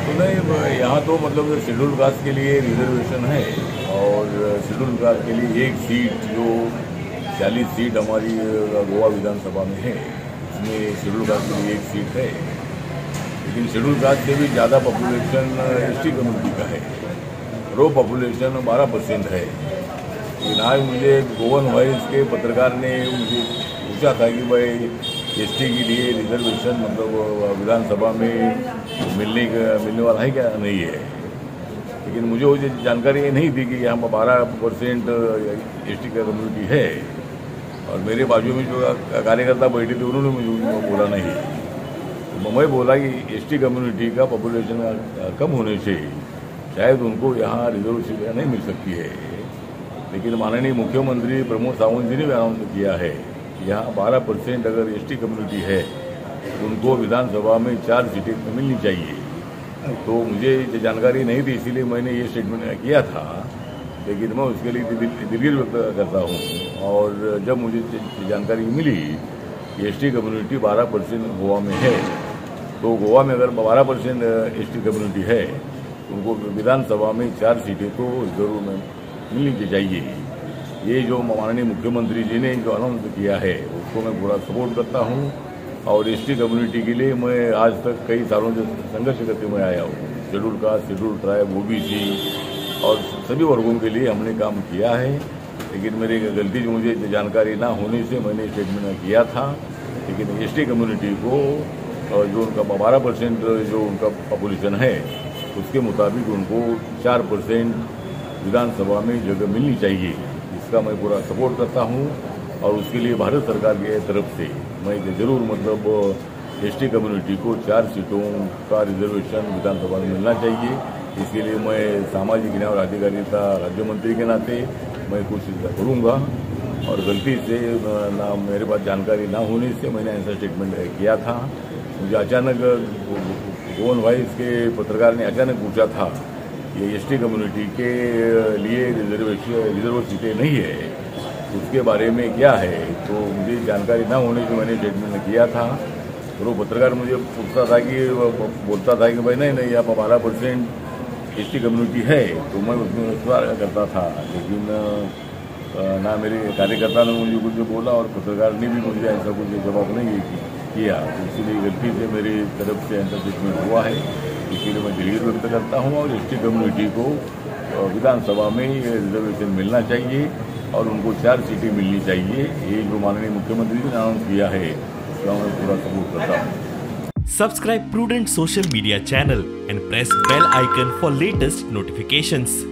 तो नहीं, यहाँ तो मतलब शेड्यूल कास्ट के लिए रिजर्वेशन है और शेड्यूल कास्ट के लिए एक सीट जो 40 सीट हमारी गोवा विधानसभा में है, उसमें शेड्यूल कास्ट के लिए एक सीट है। लेकिन शेड्यूल कास्ट से भी ज़्यादा पॉपुलेशन एसटी कम्युनिटी का है। रो पॉपुलेशन 12% है। लेकिन आज मुझे गोवन वॉइस के पत्रकार ने मुझे पूछा था कि भाई एसटी के लिए रिजर्वेशन मतलब विधानसभा में मिलने वाला है क्या, नहीं है। लेकिन मुझे वो जानकारी नहीं थी कि यहाँ 12% एसटी का कम्युनिटी है। और मेरे बाजू में जो कार्यकर्ता बैठे थे उन्होंने मुझे बोला नहीं। तो मैं बोला कि एसटी कम्युनिटी का पॉपुलेशन कम होने से शायद उनको यहाँ रिजर्वेशन नहीं मिल सकती है। लेकिन माननीय मुख्यमंत्री प्रमोद सावंत जी ने भी अनाउंस किया है कि यहाँ 12% अगर एसटी कम्युनिटी है तो उनको विधानसभा में 4 सीटें मिलनी चाहिए। तो मुझे ये जानकारी नहीं थी, इसीलिए मैंने ये स्टेटमेंट किया था। लेकिन मैं उसके लिए दिलगिरी व्यक्त करता हूँ। और जब मुझे जानकारी मिली कि एसटी कम्युनिटी 12% गोवा में है, तो गोवा में अगर 12% एसटी कम्युनिटी है तो उनको विधानसभा में 4 सीटें तो जरूर मिलनी चाहिए। ये जो माननीय मुख्यमंत्री जी ने जो अनाउंस किया है उसको मैं पूरा सपोर्ट करता हूँ। और एसटी कम्युनिटी के लिए मैं आज तक कई सालों से संघर्ष करते हुए आया हूँ। Schedule caste, schedule tribe, OBC और सभी वर्गों के लिए हमने काम किया है। लेकिन मेरी गलती जो मुझे जानकारी ना होने से मैंने स्टेटमेंट किया था। लेकिन एसटी कम्युनिटी को जो उनका 12% जो उनका पॉपुलेशन है उसके मुताबिक उनको 4% विधानसभा में जगह मिलनी चाहिए। इसका मैं पूरा सपोर्ट करता हूँ। और उसके लिए भारत सरकार की तरफ से मैं जरूर मतलब एसटी कम्युनिटी को 4 सीटों का रिजर्वेशन विधानसभा में मिलना चाहिए। इसके लिए मैं सामाजिक न्याय और अधिकारिता राज्य मंत्री के नाते मैं कोशिश करूँगा। और गलती से ना मेरे पास जानकारी ना होने से मैंने ऐसा स्टेटमेंट किया था। मुझे अचानक गोवन वॉइस के पत्रकार ने अचानक पूछा था ये एसटी कम्युनिटी के लिए रिजर्व सीटें नहीं है, उसके बारे में क्या है। तो मुझे जानकारी ना होने से मैंने स्टेटमेंट किया था। तो वो पत्रकार मुझे पूछता था कि बोलता था कि भाई नहीं यहाँ 12% एसटी कम्युनिटी है, तो मैं उसमें विश्वास करता था। लेकिन ना मेरे कार्यकर्ता ने मुझे कुछ बोला और पत्रकार ने भी मुझे ऐसा कुछ जवाब नहीं किया। तो इसीलिए गलती से मेरी तरफ से ऐसा स्टेटमेंट हुआ है। इसीलिए मैं दिलगिरी व्यक्त करता हूँ। और एसटी कम्युनिटी को विधानसभा में रिजर्वेशन मिलना चाहिए और उनको 4 सीटें मिलनी चाहिए। ये जो माननीय मुख्यमंत्री ने अनाउंस किया है उसका मैं पूरा सपोर्ट करता हूँ। Subscribe Prudent social media channel and press bell icon for latest notifications.